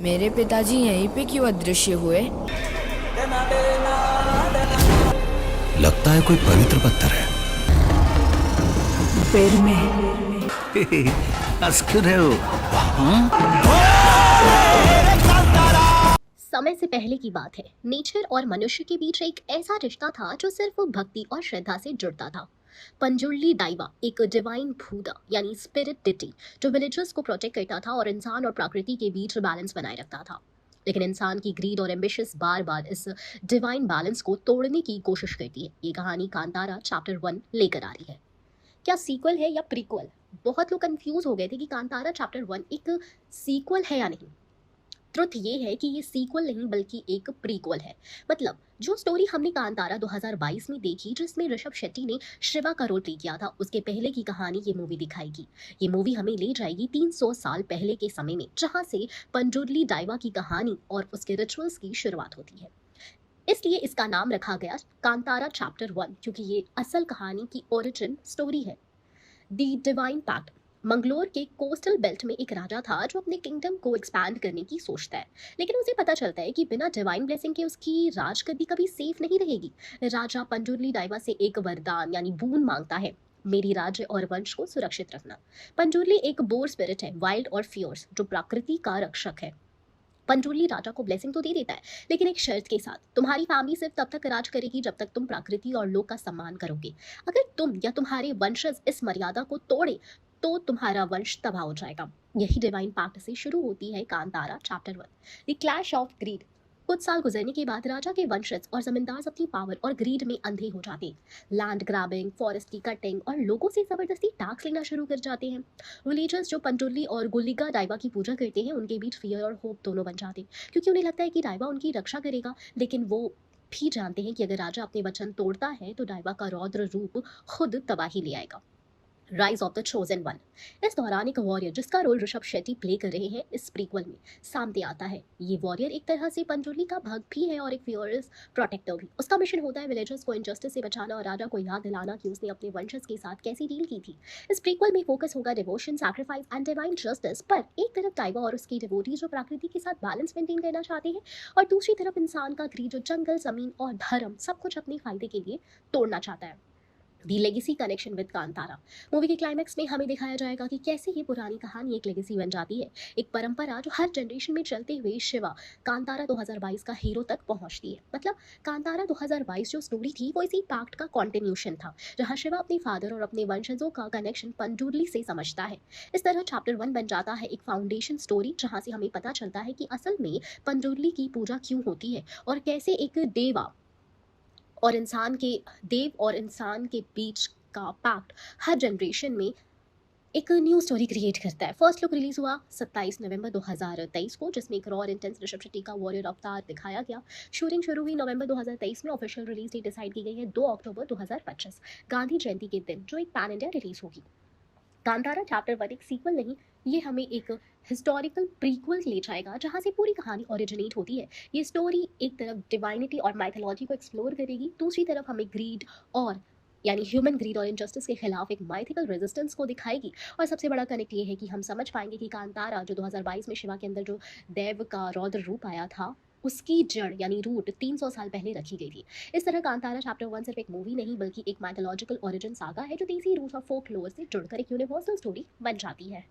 मेरे पिताजी यहीं पे क्यों अदृश्य हुए? लगता है कोई पवित्र पत्थर है। पैर में हंस क्यों रहे हो? समय से पहले की बात है। नेचर और मनुष्य के बीच एक ऐसा रिश्ता था जो सिर्फ भक्ति और श्रद्धा से जुड़ता था। पंजुर्ली डाइवा एक डिवाइन भूता यानी स्पिरिट डिटी जो विलेजर्स को प्रोटेक्ट करता था और इंसान और प्रकृति के बीच बैलेंस बनाए रखता था। लेकिन इंसान की ग्रीड और एम्बिशंस बार बार इस डिवाइन बैलेंस को तोड़ने की कोशिश करती है। ये कहानी कांतारा चैप्टर 1 लेकर आ रही है। क्या सीक्वल है या प्रीक्वल? बहुत लोग कंफ्यूज हो गए थे कि कांतारा चैप्टर 1 एक सीक्वल है या नहीं। ट्रुथ ये है कि ये सीक्वल नहीं बल्कि एक प्रीक्वल है। मतलब जो स्टोरी हमने कांतारा 2022 में देखी जिसमें ऋषभ शेट्टी ने शिवा का रोल प्ले किया था, उसके पहले की कहानी ये मूवी दिखाएगी। ये मूवी हमें ले जाएगी 300 साल पहले के समय में, जहाँ से पंजुर्ली डाइवा की कहानी और उसके रिचुअल्स की शुरुआत होती है। इसलिए इसका नाम रखा गया कांतारा चैप्टर 1, क्योंकि ये असल कहानी की ओरिजिन स्टोरी है। दी डिवाइन पैक्ट। मंगलोर के कोस्टल बेल्ट में एक राजा था जो अपने किंगडम को एक्सपैंड करने की सोचता है, लेकिन उसे पता चलता है कि बिना डिवाइन ब्लेसिंग के उसकी राजगद्दी कभी सेफ नहीं रहेगी। राजा पंजुर्ली डाइवा से एक वरदान यानी बून मांगता है, मेरी राज्य और वंश को सुरक्षित रखना। पंजुर्ली एक बोर स्पिरिट है, वाइल्ड और फियर्स, जो प्रकृति का रक्षक है। पंजुर्ली राजा को ब्लेसिंग तो दे देता है, लेकिन एक शर्त के साथ, तुम्हारी फैमिली सिर्फ तब तक राज करेगी जब तक तुम प्रकृति और लोक का सम्मान करोगे। अगर तुम या तुम्हारे वंशज इस मर्यादा को तोड़े तो तुम्हारा वंश तबाह हो जाएगा। यही डिवाइन पैक्ट से शुरू होती है Kantara chapter 1, the clash of greed. कुछ साल गुजरने के बाद राजा के वंशज और जमींदार अपनी पावर और ग्रीड में अंधे हो जाते हैं। लैंड ग्रैबिंग, फॉरेस्ट की कटिंग और लोगों से जबरदस्ती टैक्स लेना शुरू कर जाते हैं। विलेजर्स जो पंजुर्ली और गुलिगा डाइवा की पूजा करते हैं, उनके बीच फियर और होप दोनों बन जाते हैं, क्योंकि उन्हें लगता है कि डाइवा उनकी रक्षा करेगा। लेकिन वो भी जानते हैं कि अगर राजा अपने वचन तोड़ता है तो डाइवा का रौद्र रूप खुद तबाही ले आएगा। Rise of the chosen one. इस दौरान एक वॉरियर जिसका रोल ऋषभ शेट्टी प्ले कर रहे हैं इस प्रीक्वल में सामने आता है। ये वॉरियर एक तरह से पंजुर्ली का भक्त भी है और एक फियरलेस प्रोटेक्टर भी। उसका मिशन होता है विलेजर्स को इनजस्टिस से बचाना और राजा को याद दिलाना कि उसने अपने वंशज के साथ कैसी डील की थी। इस प्रीक्वल में फोकस होगा devotion, sacrifice and divine justice पर। एक तरफ डाइवा और उसकी डिवोटीज जो प्रकृति के साथ बैलेंस मेंटेन करना चाहते हैं, और दूसरी तरफ इंसान का ग्रीड जो जंगल, जमीन और धर्म सब कुछ अपने फायदे के लिए तोड़ना चाहता है। The legacy connection with Kantara. Movie के क्लाइमैक्स में हमें दिखाया जाएगा कि कैसे ये पुरानी कहानी एक लेगेसी बन जाती है, एक परंपरा जो हर जनरेशन में चलते हुए शिवा कांतारा 2022 का हीरो तक पहुंचती है। मतलब कांतारा 2022 जो स्टोरी थी वो इसी पैक्ट का कॉन्टिन्यूशन था, जहां शिवा अपने फादर और अपने वंशजों का कनेक्शन पंजुर्ली से समझता है। इस तरह चैप्टर 1 बन जाता है एक फाउंडेशन स्टोरी, जहां से हमें पता चलता है कि असल में पंजुर्ली की पूजा क्यों होती है और कैसे एक देव और इंसान के बीच का पैक्ट हर जनरेशन में एक न्यू स्टोरी क्रिएट करता है। फर्स्ट लुक रिलीज हुआ 27 नवंबर 2023 को, जिसमें एक रॉ और इंटेंस ऋषभ शेट्टी का वॉरियर अवतार दिखाया गया। शूटिंग शुरू हुई नवंबर 2023 में। ऑफिशियल रिलीज डेट डिसाइड की गई है 2 अक्टूबर 2025, गांधी जयंती के दिन, जो एक पैन इंडिया रिलीज होगी। कांतारा चैप्टर 1 एक सीक्वल नहीं, ये हमें एक हिस्टोरिकल प्रीक्वल ले जाएगा जहाँ से पूरी कहानी ओरिजिनेट होती है। ये स्टोरी एक तरफ डिवाइनिटी और माइथोलॉजी को एक्सप्लोर करेगी, दूसरी तरफ हमें ग्रीड और यानी ह्यूमन ग्रीड और इनजस्टिस के खिलाफ एक माइथिकल रेजिस्टेंस को दिखाएगी। और सबसे बड़ा कनेक्ट ये है कि हम समझ पाएंगे कि कांतारा जो 2022 में शिवा के अंदर जो देव का रौद्र रूप आया था, उसकी जड़ यानी रूट 300 साल पहले रखी गई थी। इस तरह कांतारा चैप्टर 1 सिर्फ एक मूवी नहीं बल्कि एक माइथोलॉजिकल ओरिजिन सागा है, जो देसी रूट और फोक लोर से जुड़कर एक यूनिवर्सल स्टोरी बन जाती है।